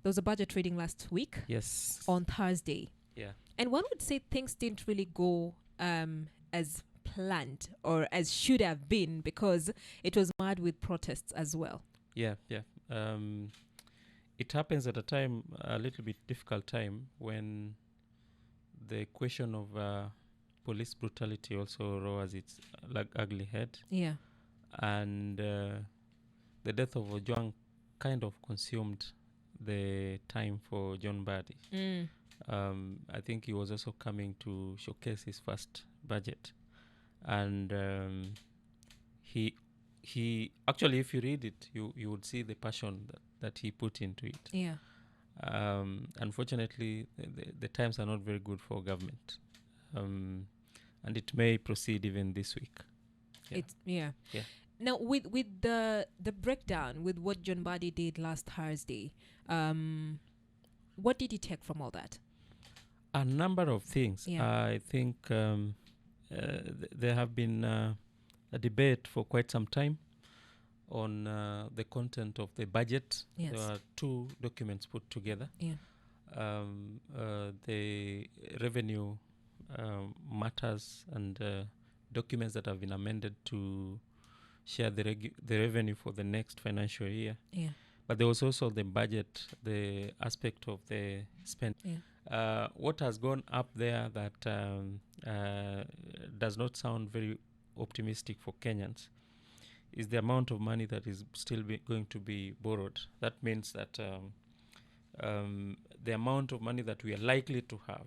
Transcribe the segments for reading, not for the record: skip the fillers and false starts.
there was a budget reading last week. Yes. On Thursday. Yeah. And one would say things didn't really go as planned or as should have been, because it was marred with protests as well. Yeah. It happens at a little bit difficult time, when the question of police brutality also rears its ugly head. Yeah. And the death of Ojwang kind of consumed the time for John Mbadi. I think he was also coming to showcase his first budget. And he actually, if you read it, you would see the passion that he put into it. Yeah. Unfortunately, the times are not very good for government. And it may proceed even this week. Yeah. Now, with the breakdown with what John Mbadi did last Thursday, what did he take from all that? A number of things. Yeah. I think there have been a debate for quite some time on the content of the budget. Yes. There are two documents put together. Yeah. The revenue matters and documents that have been amended to share the revenue for the next financial year. Yeah. But there was also the budget, the aspect of the spend. Yeah. What has gone up there that does not sound very optimistic for Kenyans is the amount of money that is still going to be borrowed. That means that the amount of money that we are likely to have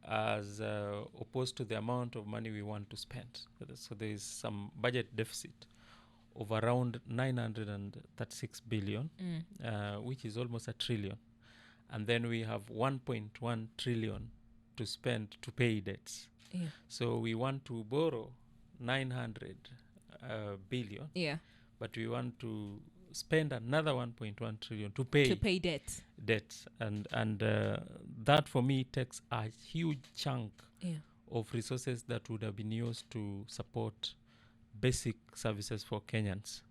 as opposed to the amount of money we want to spend. So there is some budget deficit of around 936 billion, which is almost a trillion. And then we have 1.1 trillion to spend to pay debts. Yeah. So we want to borrow 900 billion, but we want to spend another 1.1 trillion to pay debts. And that for me takes a huge chunk of resources that would have been used to support basic services for Kenyans.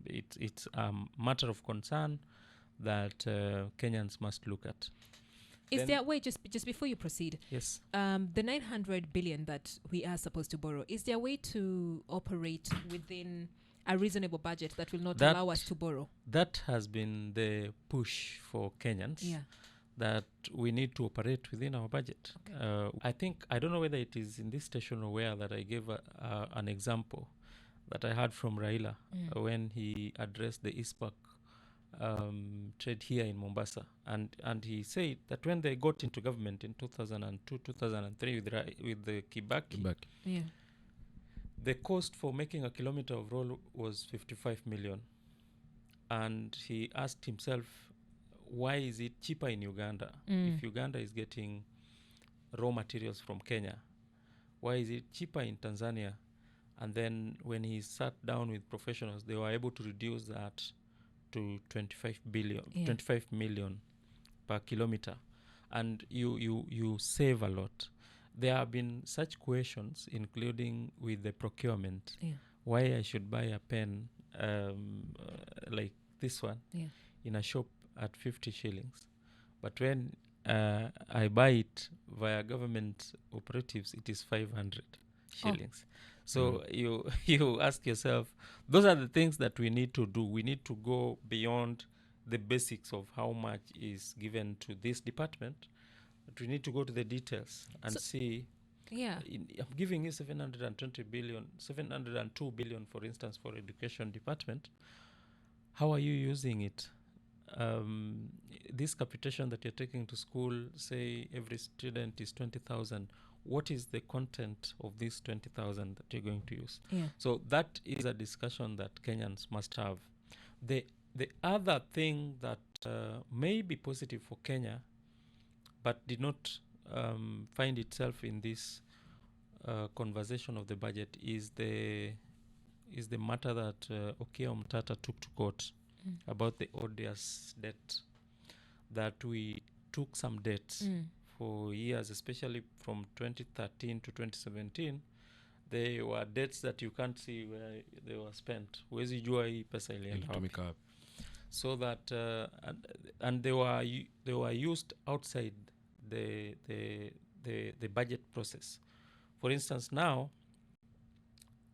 It's a matter of concern that Kenyans must look at. Is there a way, just before you proceed? Yes. The 900 billion that we are supposed to borrow, is there a way to operate within a reasonable budget that will not allow us to borrow? That has been the push for Kenyans. Yeah. That we need to operate within our budget. Okay. I don't know whether it is in this station or where, that I gave an example that I heard from Raila when he addressed the ISPAC trade here in Mombasa. And he said that when they got into government in 2002, 2003 with the Kibaki. Yeah. The cost for making a kilometer of road was 55 million. And he asked himself, why is it cheaper in Uganda? If Uganda is getting raw materials from Kenya, why is it cheaper in Tanzania? And then when he sat down with professionals, they were able to reduce that to 25 million per kilometer. And you save a lot. There have been such questions, including with the procurement. Why I should buy a pen like this one in a shop at 50 shillings. But when I buy it via government operatives, it is 500 shillings. So you ask yourself, those are the things that we need to do. We need to go beyond the basics of how much is given to this department. But we need to go to the details and see. Yeah. I'm giving you 702 billion, for instance, for education department. How are you using it? This capitation that you're taking to school, say every student is 20,000. What is the content of this 20,000 that you're going to use? So that is a discussion that Kenyans must have. The other thing that may be positive for Kenya, but did not find itself in this conversation of the budget, is the matter that Okiya Omtata took to court about the odious debt, that we took some debts for years, especially from 2013 to 2017. They were debts that you can't see where they were spent. Huwezi jua hii pesa ilienda wapi. so that and they were used outside the the budget process. For instance, now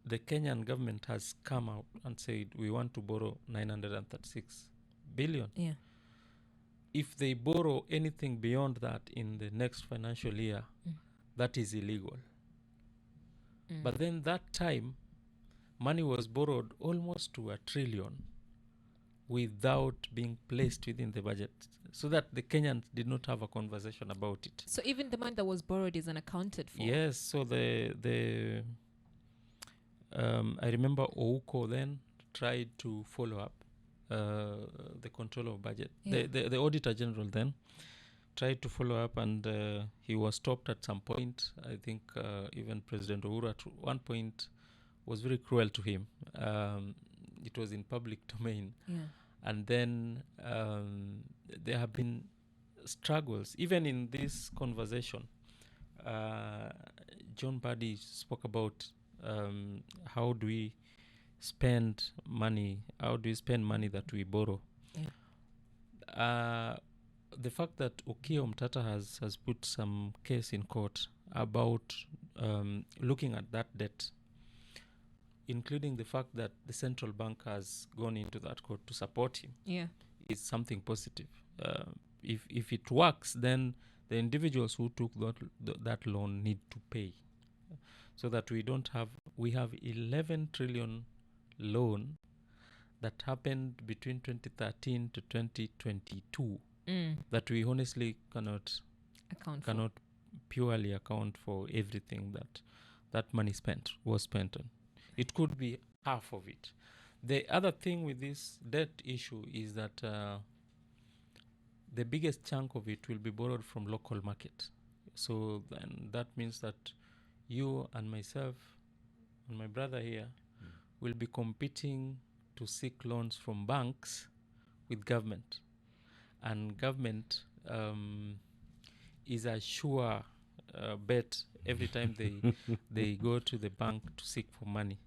the Kenyan government has come out and said we want to borrow 936 billion. Yeah. If they borrow anything beyond that in the next financial year, that is illegal. But then that time, money was borrowed almost to 1 trillion without being placed within the budget, so that the Kenyans did not have a conversation about it. So even the money that was borrowed is unaccounted for. Yes, so the I remember Ouko then tried to follow up the control of budget. Yeah. The Auditor General then tried to follow up, and he was stopped at some point. I think even President Uhuru at one point was very cruel to him. It was in public domain. Yeah. And then there have been struggles. Even in this conversation, John Buddy spoke about how do we spend money, that we borrow. Yeah. The fact that Okiya Omtata has put some case in court about looking at that debt, including the fact that the central bank has gone into that court to support him, Yeah. is something positive. If it works, then the individuals who took that loan need to pay, so that we have 11 trillion loan that happened between 2013 to 2022 that we honestly cannot purely account for everything that money was spent on. It could be half of it. The other thing with this debt issue is that the biggest chunk of it will be borrowed from local market. So then that means that you and myself and my brother here will be competing to seek loans from banks with government. And government is a sure bet every time they go to the bank to seek for money.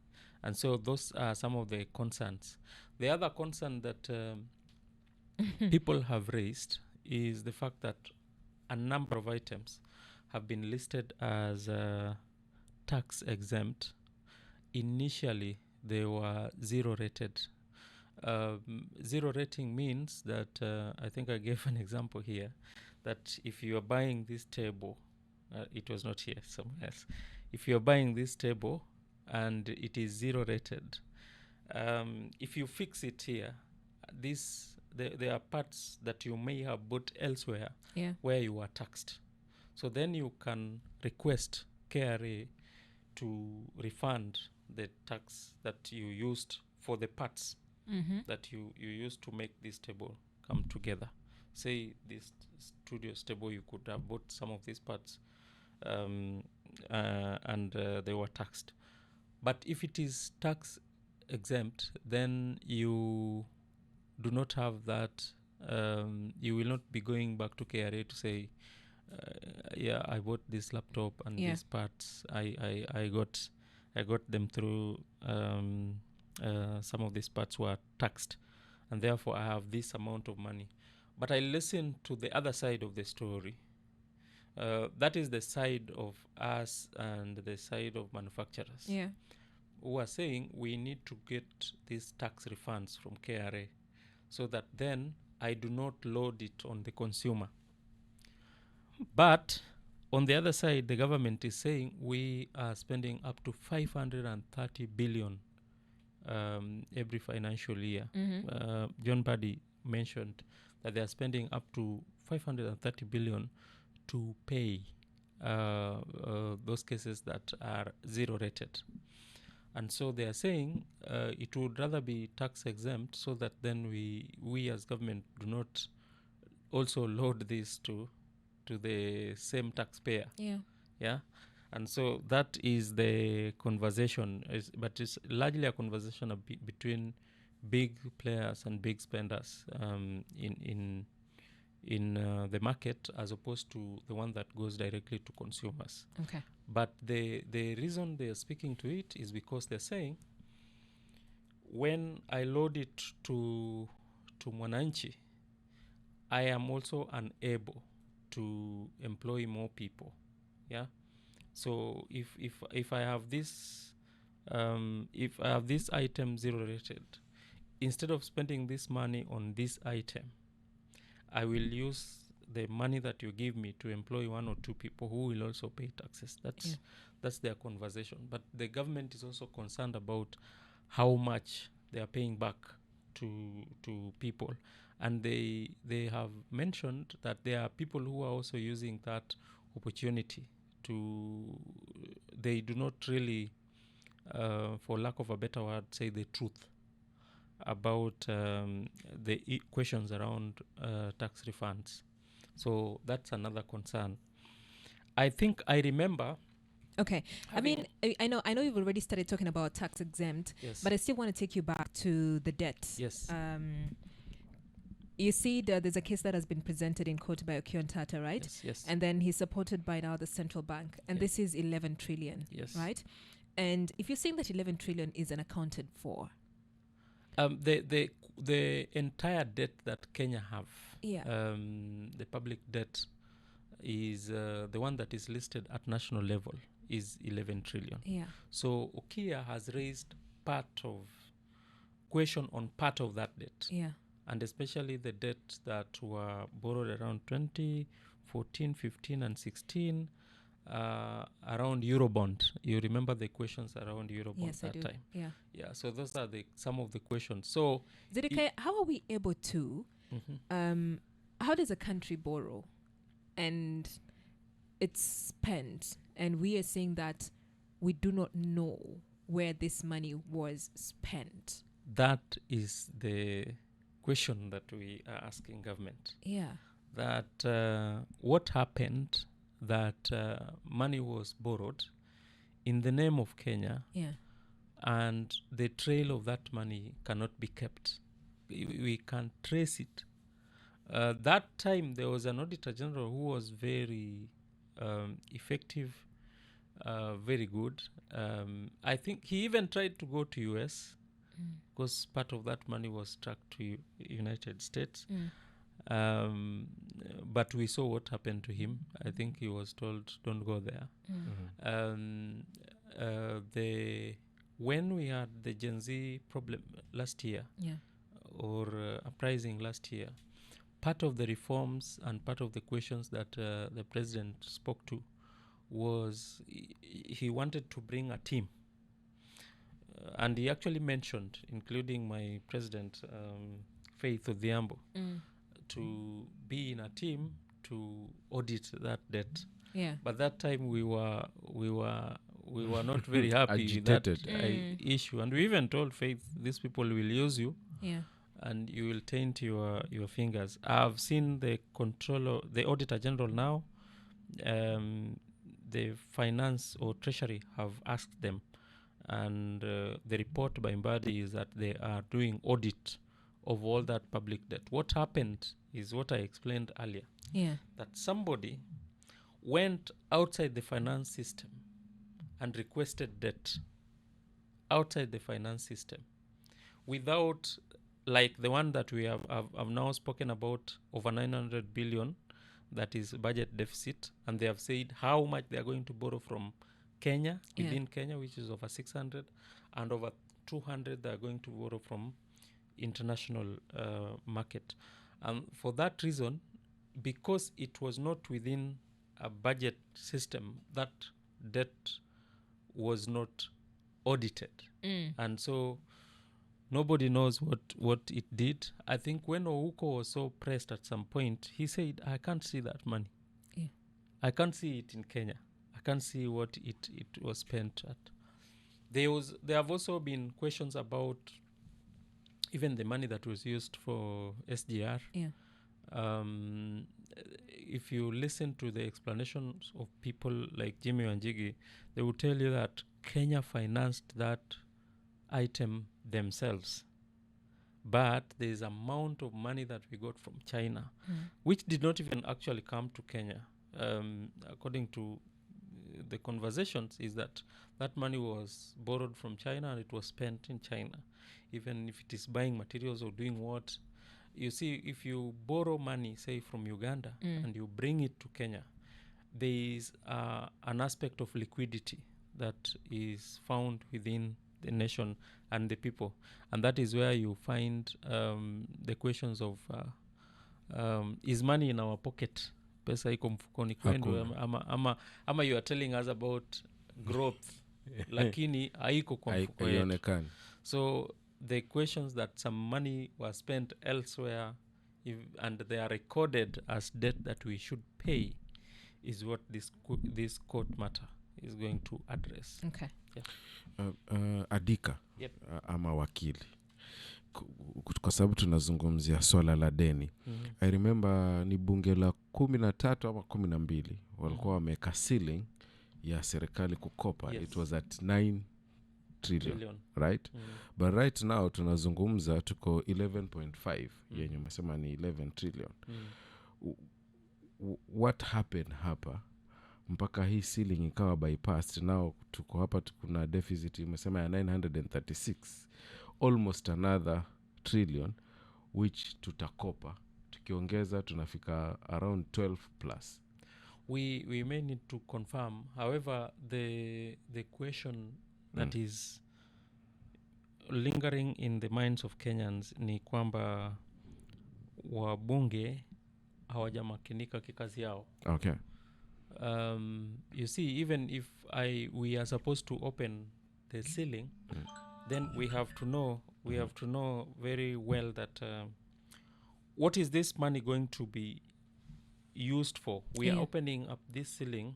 And so those are some of the concerns. The other concern that people have raised is the fact that a number of items have been listed as tax exempt. Initially, they were zero rated. Zero rating means that, I think I gave an example here, that if you are buying this table, it was not here, somewhere else. If you are buying this table and it is zero rated, if you fix it here, there are parts that you may have bought elsewhere where you are taxed. So then you can request KRA to refund the tax that you used for the parts that you used to make this table come together. Say this studio's table, you could have bought some of these parts and they were taxed. But if it is tax exempt, then you do not have that. You will not be going back to KRA to say, I bought this laptop and these parts. I got them through. Some of these parts were taxed, and therefore I have this amount of money. But I listen to the other side of the story. That is the side of us and the side of manufacturers who are saying we need to get these tax refunds from KRA so that then I do not load it on the consumer. But on the other side, the government is saying we are spending up to 530 billion every financial year. John Buddy mentioned that they are spending up to 530 billion to pay those cases that are zero rated. And so they are saying it would rather be tax exempt, so that then we as government do not also load this to the same taxpayer. Yeah. And so that is the conversation, but it's largely a conversation between big players and big spenders in the market, as opposed to the one that goes directly to consumers. Okay. But the reason they are speaking to it is because they're saying, when I load it to to mwananchi, I am also unable to employ more people. Yeah. So if I have this item zero rated, instead of spending this money on this item, I will use the money that you give me to employ one or two people who will also pay taxes. That's their conversation. But the government is also concerned about how much they are paying back to people, and they have mentioned that there are people who are also using that opportunity to, they do not really, for lack of a better word, say the truth about the questions around tax refunds. So that's another concern. I think I remember. Okay. I mean, I know you've already started talking about tax exempt, Yes. but I still want to take you back to the debt. Yes. You see that there's a case that has been presented in court by Okion Tata, right? Yes, yes. And then he's supported by now the central bank. And this is 11 trillion, yes. right? And if you're saying that 11 trillion is unaccounted for, the entire debt that Kenya have, the public debt is the one that is listed at national level is 11 trillion. Yeah. So Okia has raised question on part of that debt. Yeah. And especially the debt that were borrowed around 2014, 15 and 16, around Eurobond. You remember the questions around Eurobond that time? Yeah. Yeah, so those are some of the questions. So Zidike, how are we able to, how does a country borrow and it's spent, and we are saying that we do not know where this money was spent? That is the question that we are asking government. Yeah. That what happened, that money was borrowed in the name of Kenya. Yeah. And the trail of that money cannot be kept. We can trace it. That time there was an Auditor General who was very effective, very good. I think he even tried to go to US because part of that money was struck to United States. But we saw what happened to him. I think he was told, don't go there. When we had the Gen Z problem last year, or uprising last year, part of the reforms and part of the questions that the president spoke to was he wanted to bring a team. And he actually mentioned, including my president, Faith Odhiambo, to be in a team to audit that debt. Yeah. But that time we were not very happy with that issue, and we even told Faith, these people will use you, and you will taint your fingers. I've seen the Auditor General now. The finance or treasury have asked them, and the report by Mbadi is that they are doing audit of all that public debt. What happened is what I explained earlier. That somebody went outside the finance system and requested debt outside the finance system without, like the one that we have now spoken about, over 900 billion, that is budget deficit, and they have said how much they are going to borrow from Kenya, within Kenya, which is over 600, and over 200 they are going to borrow from international market. And for that reason, because it was not within a budget system, that debt was not audited. And so nobody knows what it did. I think when Ouko was so pressed at some point, he said, I can't see that money. I can't see it in Kenya. I can't see what it was spent at. There have also been questions about even the money that was used for SGR. If you listen to the explanations of people like Jimmy Wanjigi, they will tell you that Kenya financed that item themselves. But there is amount of money that we got from China, which did not even actually come to Kenya. According to the conversations, is that money was borrowed from China and it was spent in China. Even if it is buying materials or doing what, you see, if you borrow money, say from Uganda, and you bring it to Kenya, there is an aspect of liquidity that is found within the nation and the people, and that is where you find the questions of is money in our pocket, pesa iko mfukoni kwenu, ama you are telling us about growth lakini haiko kwa mfuko yetu. So the questions that some money was spent elsewhere and they are recorded as debt that we should pay is what this court matter is going to address. Okay. Yeah. Adika. Yep. Ama wakili, kwa sababu tunazungumzia swala la deni. I remember ni bunge la 13 ama 12 walikuwa wameka ceiling ya serikali kukopa. Yes. It was at 9 trillion. Right? But right now tunazungumza tuko 11.5 yenye umesema ni 11 trillion. What happened hapa mpaka hii ceiling ikawa bypassed? Now tuko hapa kuna deficit umesema ya 936, almost another trillion which tutakopa, tukiongeza tunafika around 12 plus. We may need to confirm. However, the question that is lingering in the minds of Kenyans ni kwamba wabunge hawajamakinika kikazi yao. Okay. You see, even if we are supposed to open the ceiling, then we have to know very well that what is this money going to be used for? We are opening up this ceiling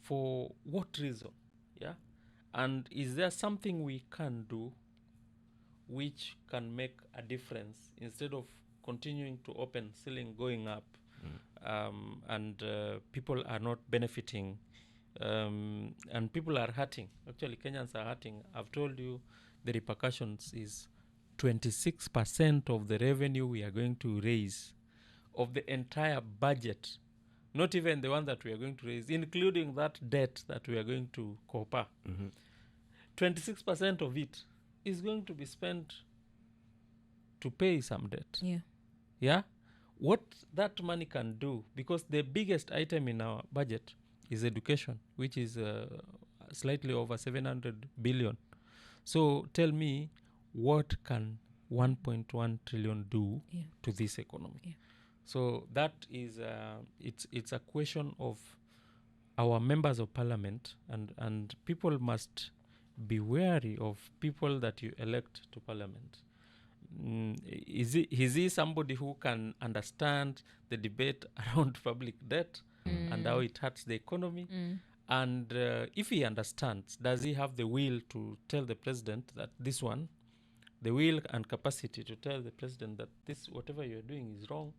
for what reason? Yeah. And is there something we can do which can make a difference instead of continuing to open ceiling going up, and people are not benefiting, and people are hurting? Actually, Kenyans are hurting. I've told you the repercussions is 26% of the revenue we are going to raise of the entire budget, not even the one that we are going to raise, including that debt that we are going to copa. 26% of it is going to be spent to pay some debt. Yeah. What that money can do, because the biggest item in our budget is education, which is slightly over 700 billion. So tell me, what can 1.1 trillion do to this economy? So that is it's a question of our members of parliament, and people must be wary of people that you elect to parliament. Is he somebody who can understand the debate around public debt and how it hurts the economy? And if he understands, does he have the will to tell the president that this one, the will and capacity to tell the president that this, whatever you're doing is wrong?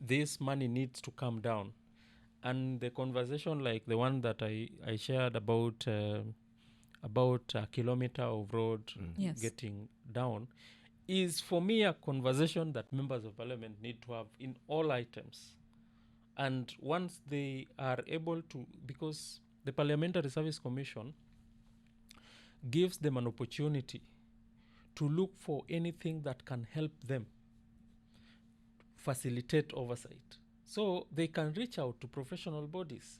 This money needs to come down. And the conversation like the one that I shared about a kilometer of road getting down is, for me, a conversation that members of parliament need to have in all items. And once they are able to, because the Parliamentary Service Commission gives them an opportunity to look for anything that can help them facilitate oversight. So they can reach out to professional bodies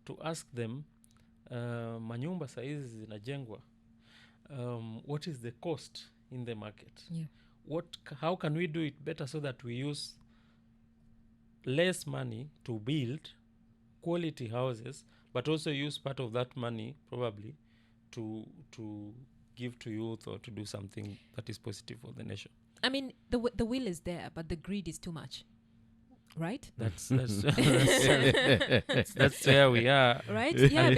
to ask them, manyumba saizi zinajengwa, what is the cost in the market? How can we do it better so that we use less money to build quality houses, but also use part of that money probably to give to youth or to do something that is positive for the nation? I mean, the will is there, but the greed is too much, right? That's where we are, right? Yeah,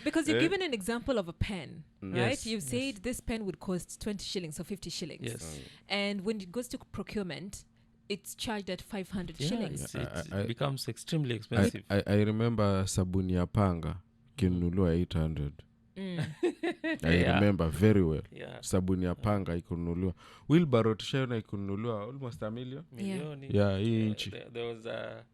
because you've given an example of a pen, right? Yes, You've said this pen would cost 20 shillings or 50 shillings. Yes. And when it goes to procurement, it's charged at 500 shillings. It becomes extremely expensive. I remember sabuni ya panga kinunuliwa 800. I remember very well. Sabuni ya panga ikununuliwa. Wheelbarrow tushaona ikununuliwa almost $1 million. Hii nchi. There was a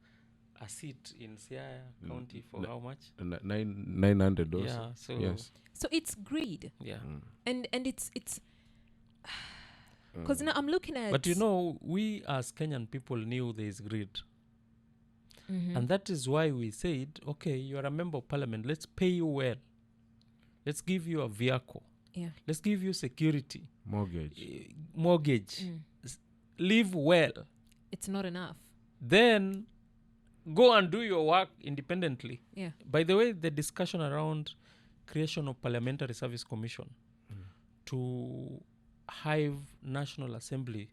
seat in Siaya County for how much? $900 also. So So it's greed. Yeah. And it's Because now I'm looking at... But we as Kenyan people knew there is greed. And that is why we said, okay, you are a member of parliament, let's pay you well. Let's give you a vehicle. Yeah. Let's give you security. Mortgage. Live well. It's not enough. Then go and do your work independently. Yeah. By the way, the discussion around creation of Parliamentary Service Commission to hive National Assembly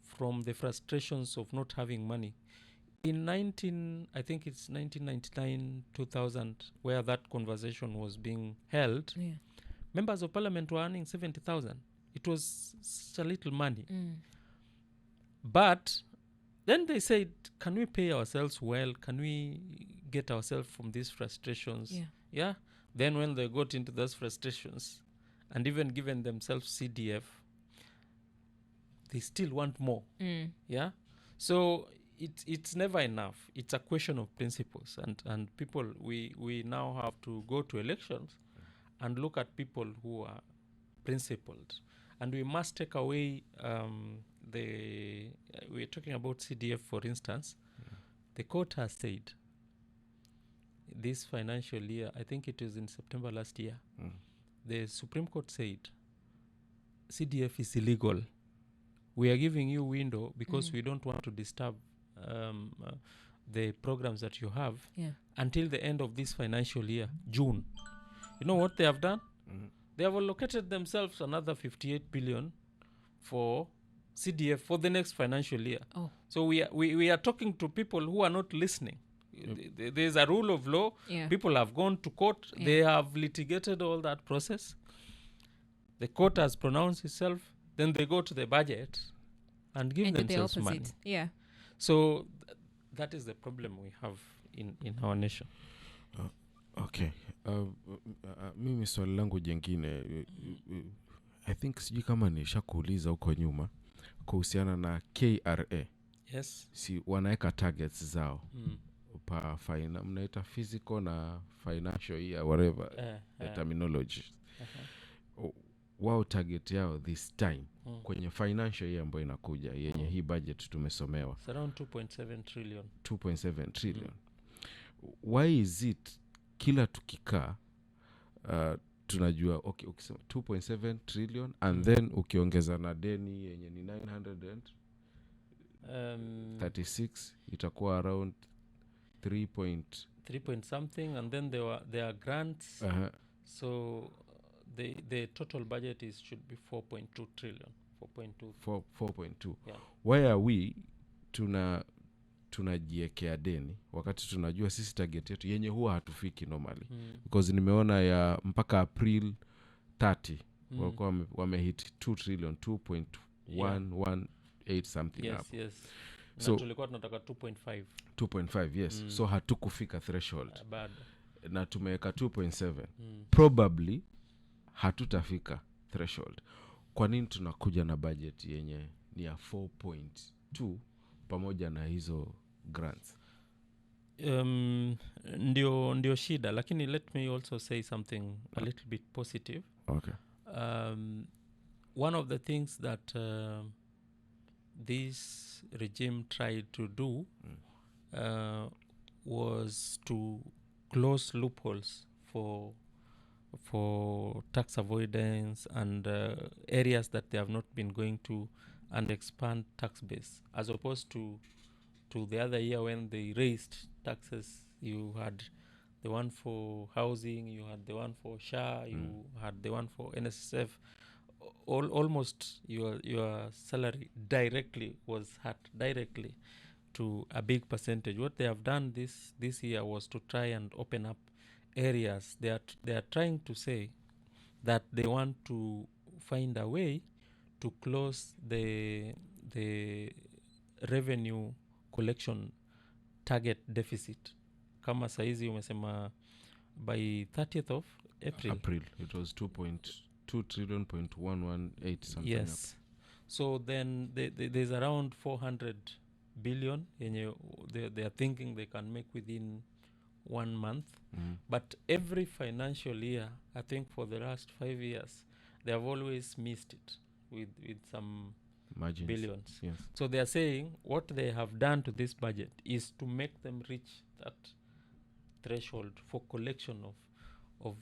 from the frustrations of not having money. In I think it's 1999, 2000, where that conversation was being held, members of parliament were earning 70,000. It was such a little money. But then they said, can we pay ourselves well? Can we get ourselves from these frustrations? Yeah. Then when they got into those frustrations and even given themselves CDF, they still want more. Yeah. So it's never enough. It's a question of principles, and people, we now have to go to elections and look at people who are principled, and we must take away we're talking about CDF, for instance. The court has said this financial year, I think it was in September last year, the Supreme Court said CDF is illegal. We are giving you window because we don't want to disturb the programs that you have until the end of this financial year, June. You know what they have done? They have allocated themselves another 58 billion for CDF for the next financial year. So we are talking to people who are not listening. There's a rule of law. People have gone to court. They have litigated all that process. The court has pronounced itself. Then they go to the budget and give themselves money. So that is the problem we have in our nation. Okay. Mimi swali langu jengine, I think sijui kama nishakuuliza huko nyuma kuhusiana na KRA. Yes. Si wanaweka targets zao. Pa mnaita physical na financial year, whatever the terminology. Wao target yao this time kwenye financial year ambayo inakuja yenye hii budget tumesomewa. It's around 2.7 trillion. 2.7 trillion. Why is it kila tukikaa tunajua okay, ukisema 2.7 trillion and then ukiongeza na deni yenye ni 936 itakuwa around 3 point something, and then there are grants. So the total budget should be 4.2 trillion. 4.2. Yeah. Why are we tunajiekea deni wakati tunajua sisi target yetu yenye huwa hatufiki normally? Because nimeona ya mpaka April 30 walikuwa wamehit 2 trillion, 2.118 something up. Yes. So tulikuwa tunataka 2.5, yes. So hatukufika threshold. Bad. Na tumeweka 2.7. Probably hatutafika threshold. Kwa nini tunakuja na budget yenye ni ya 4.2 pamoja na hizo grants? Ndio shida, lakini let me also say something a little bit positive. Okay. One of the things that this regime tried to do was to close loopholes for tax avoidance and areas that they have not been going to, and expand tax base, as opposed to the other year when they raised taxes. You had the one for housing, you had the one for SHA, you had the one for NSSF. Almost your salary directly was hurt directly to a big percentage. What they have done this year was to try and open up areas. They are trying to say that they want to find a way to close the revenue collection target deficit. Kama saizi umesema by 30th of April it was 2.2 trillion.118 something. Yes. Up. So then there's around 400 billion they are thinking they can make within 1 month. But every financial year, I think for the last 5 years, they have always missed it with some Margins. billions. Yes. So they are saying what they have done to this budget is to make them reach that threshold for collection of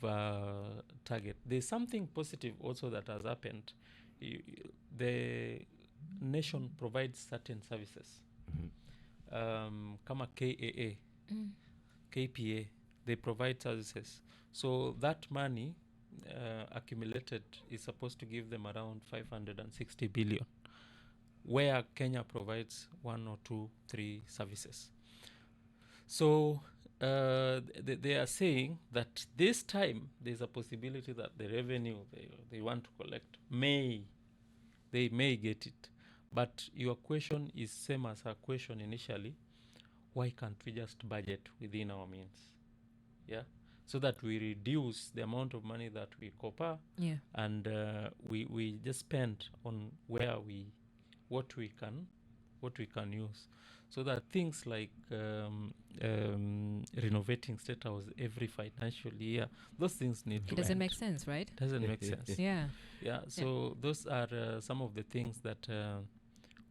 target. There's something positive also that has happened. The nation provides certain services, kama KAA, KPA, they provide services. So that money accumulated is supposed to give them around 560 billion, where Kenya provides 1 or 2, 3 services. So they are saying that this time there's a possibility that the revenue they want to collect they may get it. But your question is same as her question initially. Why can't we just budget within our means? Yeah, so that we reduce the amount of money that we copper, and we just spend on what we can use, so that things like renovating State House every financial year, those things need to It doesn't end. make sense, right? Doesn't make sense. Yeah. So those are some of the things that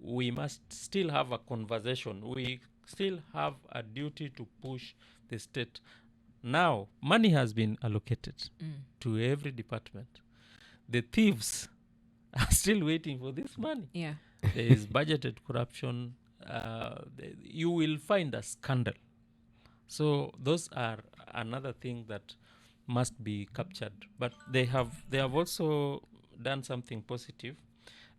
we must still have a conversation. We still have a duty to push the state. Now, money has been allocated to every department. The thieves are still waiting for this money. Yeah. There is budgeted corruption. You will find a scandal. So those are another thing that must be captured. But they have also done something positive.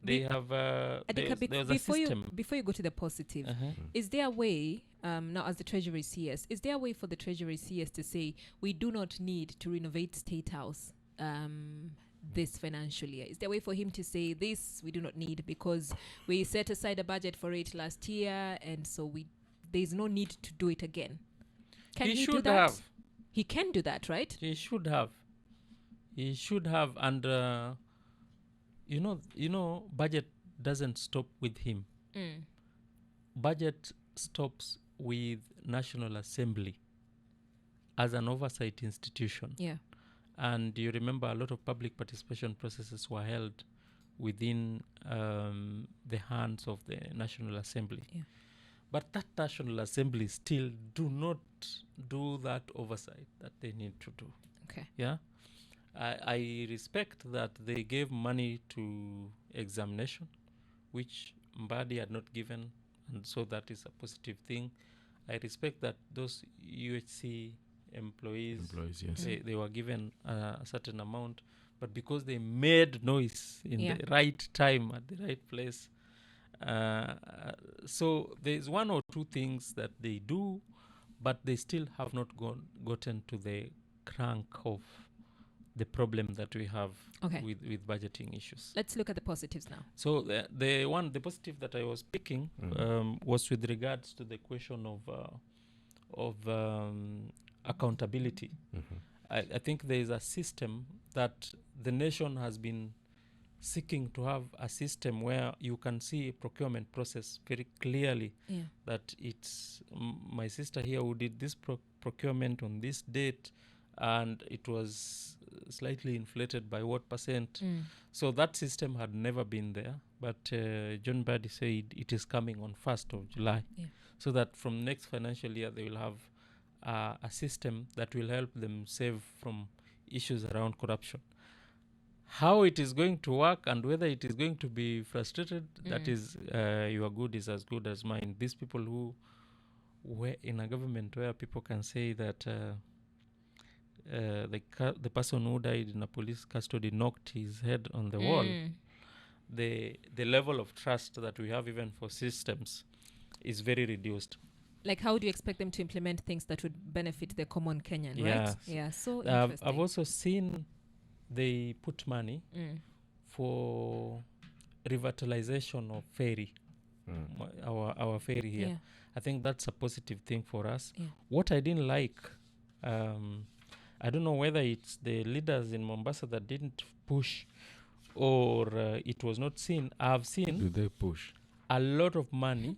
They have Adika, there's a system. before you go to the positive, is there a way, now as the Treasury CS, is there a way for the Treasury CS to say we do not need to renovate State House this financial year? Is there a way for him to say this we do not need because we set aside a budget for it last year, and so there's no need to do it again? Can he do that? Have. He can do that, right? He should have. And you know, budget doesn't stop with him. Budget stops with National Assembly as an oversight institution. Yeah. And you remember a lot of public participation processes were held within the hands of the National Assembly. Yeah. But that National Assembly still do not do that oversight that they need to do. Okay. Yeah. I respect that they gave money to examination, which Mbadi had not given, and so that is a positive thing. I respect that those UHC employees yes. they were given a certain amount, but because they made noise in the right time at the right place, so there's 1 or 2 things that they do, but they still have not gotten to the crank of the problem that we have with budgeting issues. Let's look at the positives now. So the positive that I was picking was with regards to the question of accountability. I think there is a system that the nation has been seeking to have, a system where you can see a procurement process very clearly, that it's my sister here who did this procurement on this date, and it was slightly inflated by what percent. So that system had never been there, but John Badi said it is coming on 1st of July, so that from next financial year they will have a system that will help them save from issues around corruption. How it is going to work and whether it is going to be frustrated, that is your good is as good as mine. These people who were in a government where people can say that the person who died in a police custody knocked his head on the wall, the level of trust that we have even for systems is very reduced. Like, how do you expect them to implement things that would benefit the common Kenyan, right? Yeah, so interesting. I've also seen they put money for revitalization of ferry, our ferry here. I think that's a positive thing for us. What I didn't like, I don't know whether it's the leaders in Mombasa that didn't push or it was not seen. I've seen Do they push? a lot of money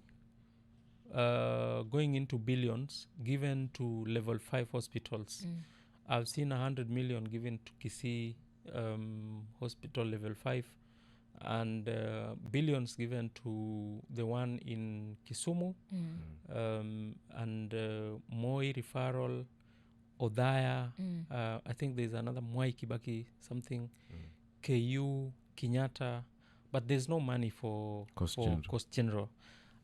going into billions given to level 5 hospitals. I've seen 100 million given to Kisii Hospital level 5, and billions given to the one in Kisumu, and Moi referral, Odhaya. I think there's another Mwai Kibaki something, KU, Kenyatta, but there's no money for Coast General.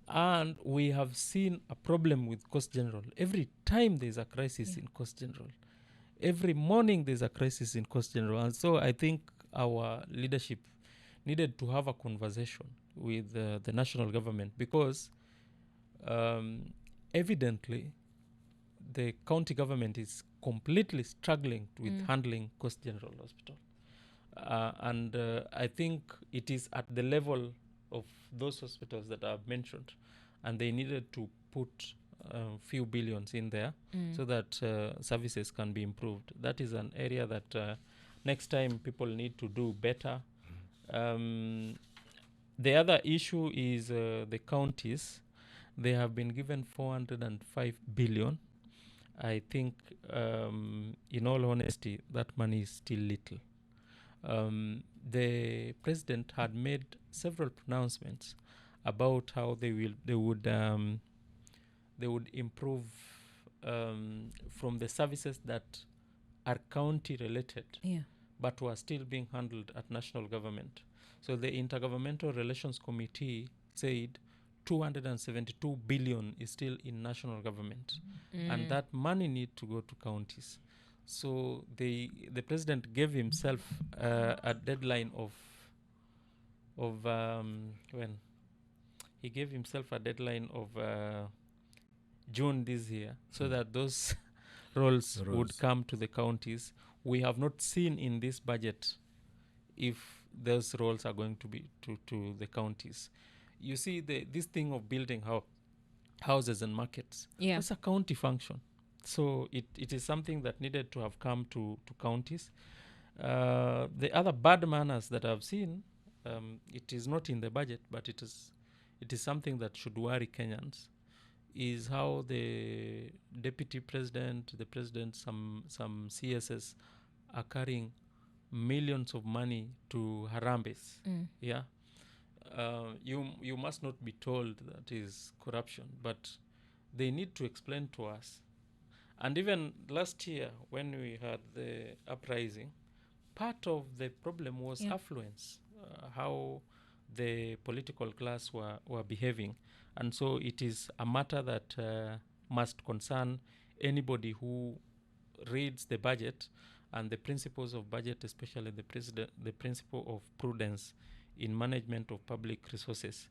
And we have seen a problem with Coast General. Every time there's a crisis in Coast General, every morning there's a crisis in Coast General. And so I think our leadership needed to have a conversation with the national government, because evidently the county government is completely struggling with handling Coast General Hospital. And I think it is at the level of those hospitals that I've mentioned, and they needed to put a few billions in there so that services can be improved. That is an area that next time people need to do better. The other issue is the counties. They have been given 405 billion. I think, in all honesty, that money is still little. The president had made several pronouncements about how they would improve from the services that are county related, but were still being handled at national government. So the Intergovernmental Relations Committee said 272 billion is still in national government, and that money need to go to counties. So the president gave himself a deadline of when he gave himself a deadline of June this year, so that those roles would come to the counties. We have not seen in this budget if those roles are going to be to the counties. You see, this thing of building houses and markets, that's a county function. So it is something that needed to have come to counties. The other bad manners that I've seen, it is not in the budget, but it is something that should worry Kenyans, is how the deputy president, the president, some CSS are carrying millions of money to Harambes. You must not be told that is corruption, but they need to explain to us. And even last year, when we had the uprising, part of the problem was affluence, how the political class were behaving. And so it is a matter that must concern anybody who reads the budget and the principles of budget, especially the principle of prudence in management of public resources.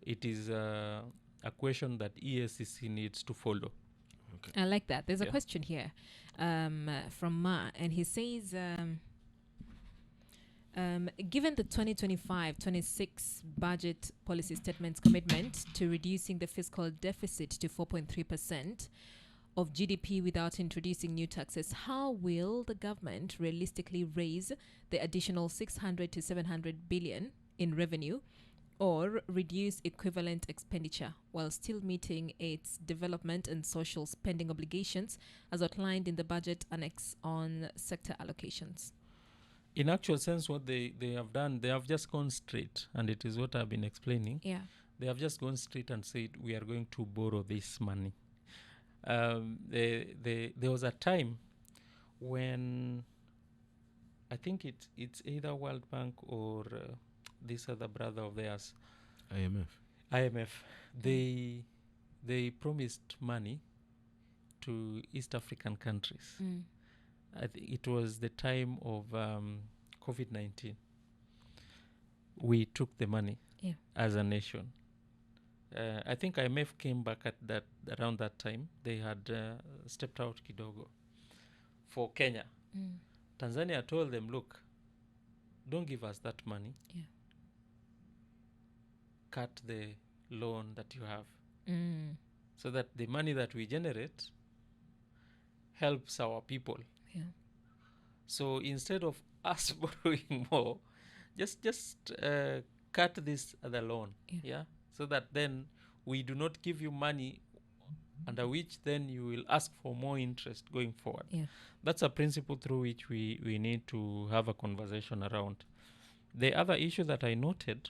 It is a question that EACC needs to follow. Okay. I like that. There's a question here from Ma, and he says, given the 2025-26 budget policy statement's commitment to reducing the fiscal deficit to 4.3% of GDP without introducing new taxes, how will the government realistically raise the additional 600 to 700 billion in revenue or reduce equivalent expenditure while still meeting its development and social spending obligations as outlined in the budget annex on sector allocations? In actual sense, what they have done, they have just gone straight, and it is what I've been explaining. They have just gone straight and said, we are going to borrow this money. There was a time when I think it's either World Bank or this other brother of theirs, IMF. They promised money to East African countries. I think it was the time of COVID-19. We took the money as a nation. I think IMF came back at around that time. They had stepped out kidogo for Kenya. Tanzania told them, look, don't give us that money. Cut the loan that you have, so that the money that we generate helps our people. So instead of us borrowing more, just cut this other loan, so that then we do not give you money under which then you will ask for more interest going forward. That's a principle through which we need to have a conversation around. The other issue that I noted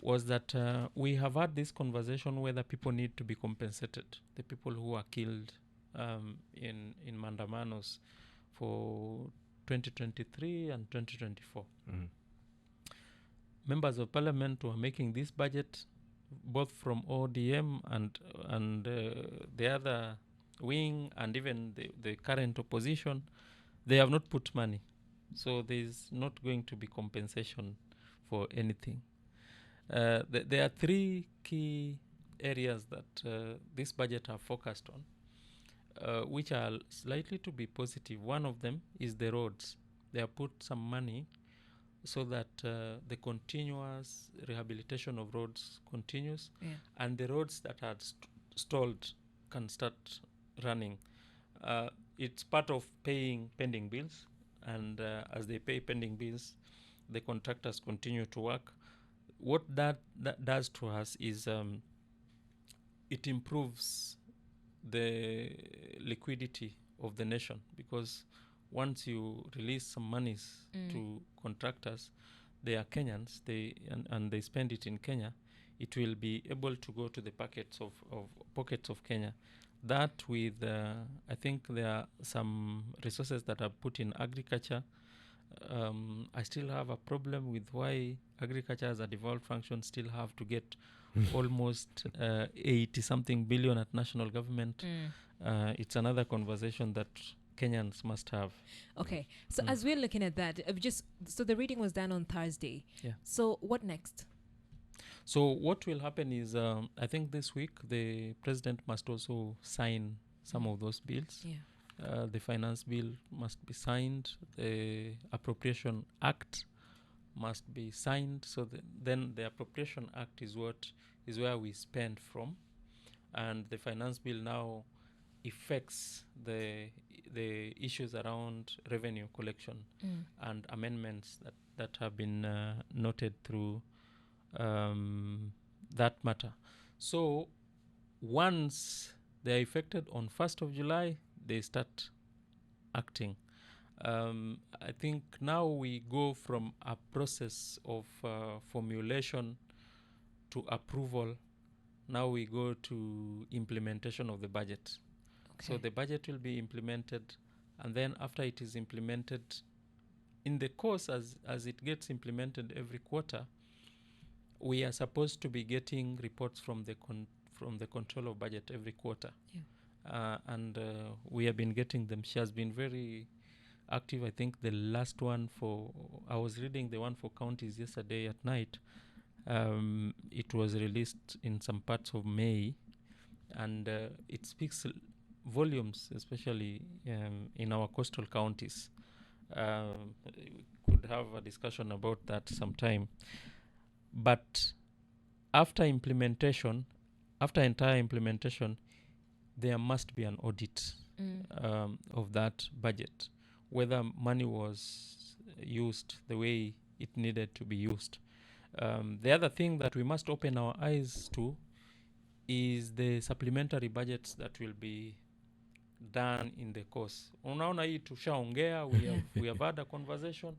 was that we have had this conversation whether people need to be compensated, the people who are killed in mandamanos for 2023 and 2024. Members of parliament were making this budget, both from ODM and the other wing, and even the current opposition. They have not put money, so there's not going to be compensation for anything. There are three key areas that this budget have focused on, which are slightly to be positive. One of them is the roads. They have put some money so that the continuous rehabilitation of roads continues, and the roads that are stalled can start running. It's part of paying pending bills, and as they pay pending bills, the contractors continue to work. What that does to us is it improves the liquidity of the nation, because once you release some monies to contractors, they are Kenyans, and they spend it in Kenya, it will be able to go to the pockets of Kenya. That with, I think there are some resources that are put in agriculture. I still have a problem with why agriculture as a devolved function still have to get almost 80-something billion at national government. It's another conversation that Kenyans must have. Okay, so as we're looking at that, so the reading was done on Thursday. Yeah. So what next? So what will happen is, I think this week the president must also sign some of those bills. Yeah. The finance bill must be signed. The Appropriation Act must be signed. So then the Appropriation Act is where we spend from, and the finance bill now affects the issues around revenue collection and amendments that have been noted through that matter. So once they're effected on 1st of July, they start acting. I think now we go from a process of formulation to approval. Now we go to implementation of the budget. Okay. So the budget will be implemented, and then after it is implemented, in the course as it gets implemented every quarter, we are supposed to be getting reports from the control of budget every quarter. Yeah. And we have been getting them. She has been very active. I think the last one I was reading the one for counties yesterday at night. It was released in some parts of May, and it speaks volumes, especially in our coastal counties. We could have a discussion about that sometime. But after entire implementation, there must be an audit of that budget, whether money was used the way it needed to be used. The other thing that we must open our eyes to is the supplementary budgets that will be done in the course. Unaona hii tushaongea, we have had a conversation.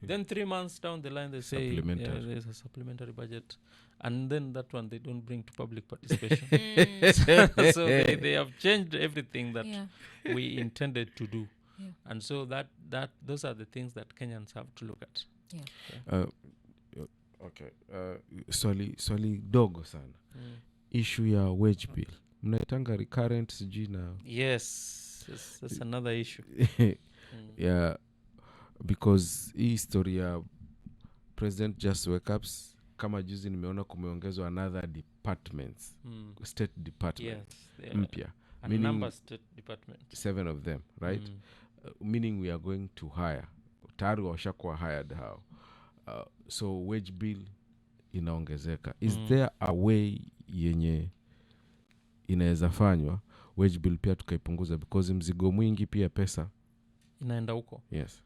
Then 3 months down the line they say there's a supplementary budget, and then that one they don't bring to public participation. So they have changed everything that we intended to do. Yeah. And so that those are the things that Kenyans have to look at. Yeah. Okay. Swali dogo sana. Issue ya wage bill. Mnaitanga recurrent sijui na. Yes, that's another issue. Yeah, because hii story ya president just wake ups, kama juzi nimeona kumeongezwa another departments, state department mpya. Meaning number state department. 7 of them, right? Meaning we are going to hire. Tayari washakuwa hired how. So wage bill inaongezeka. Is there a way yenye inaweza fanywa wage bill pia tukaipunguza, because mzigo mwingi pia pesa inaenda huko? Yes.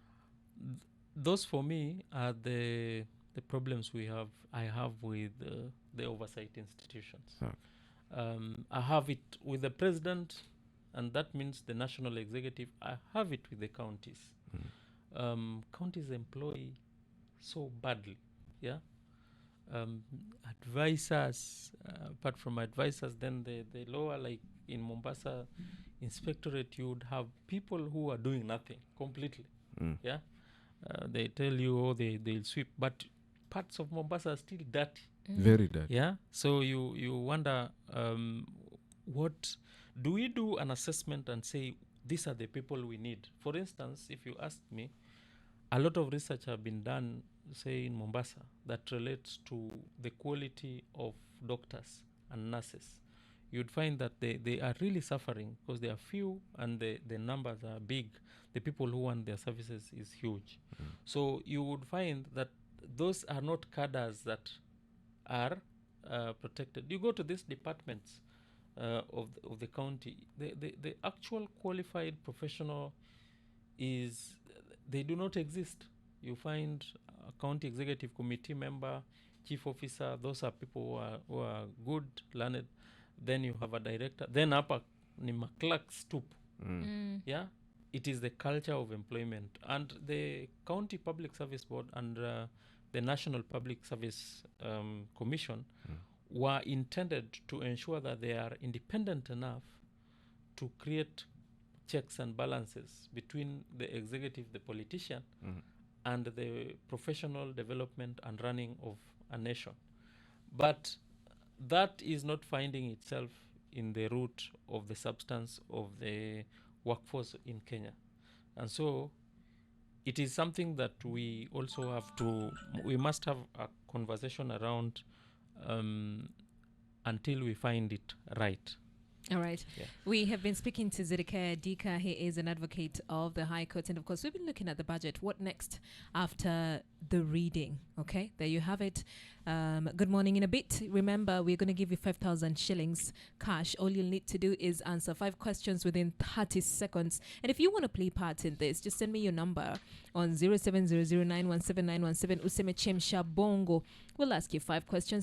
Those for me are the problems I have with the oversight institutions. Okay. I have it with the president, and that means the national executive. I have it with the counties. Counties employ so badly. Yeah. Advisors, apart from advisors, then the lower, like in Mombasa inspectorate, you would have people who are doing nothing completely. Yeah. They tell you, oh, they'll sweep, but parts of Mombasa are still dirty. Very dirty. Yeah. So you wonder, what do we do an assessment and say these are the people we need? For instance, if you ask me, a lot of research have been done, say in Mombasa, that relates to the quality of doctors and nurses. You'd find that they are really suffering because they are few and the numbers are big. The people who want their services is huge. So you would find that those are not cadres that are protected. You go to these departments of the county, the actual qualified professional is, they do not exist. You find a county executive committee member, chief officer, those are people who are good, learned. Then you have a director, then upper ni clerks too. Yeah, it is the culture of employment. And the county public service board and the national public service commission were intended to ensure that they are independent enough to create checks and balances between the executive, the politician, and the professional development and running of a nation. But that is not finding itself in the root of the substance of the workforce in Kenya. And so it is something that we also have to, we must have a conversation around until we find it right. All right. Yeah. We have been speaking to Zedekiah Dika. He is an advocate of the High Court. And of course, we've been looking at the budget. What next after the reading? Okay, there you have it. Good morning. In a bit, remember, we're going to give you 5,000 shillings cash. All you'll need to do is answer 5 questions within 30 seconds. And if you want to play part in this, just send me your number on 0700917917. Useme Chemsha Bongo. We'll ask you 5 questions.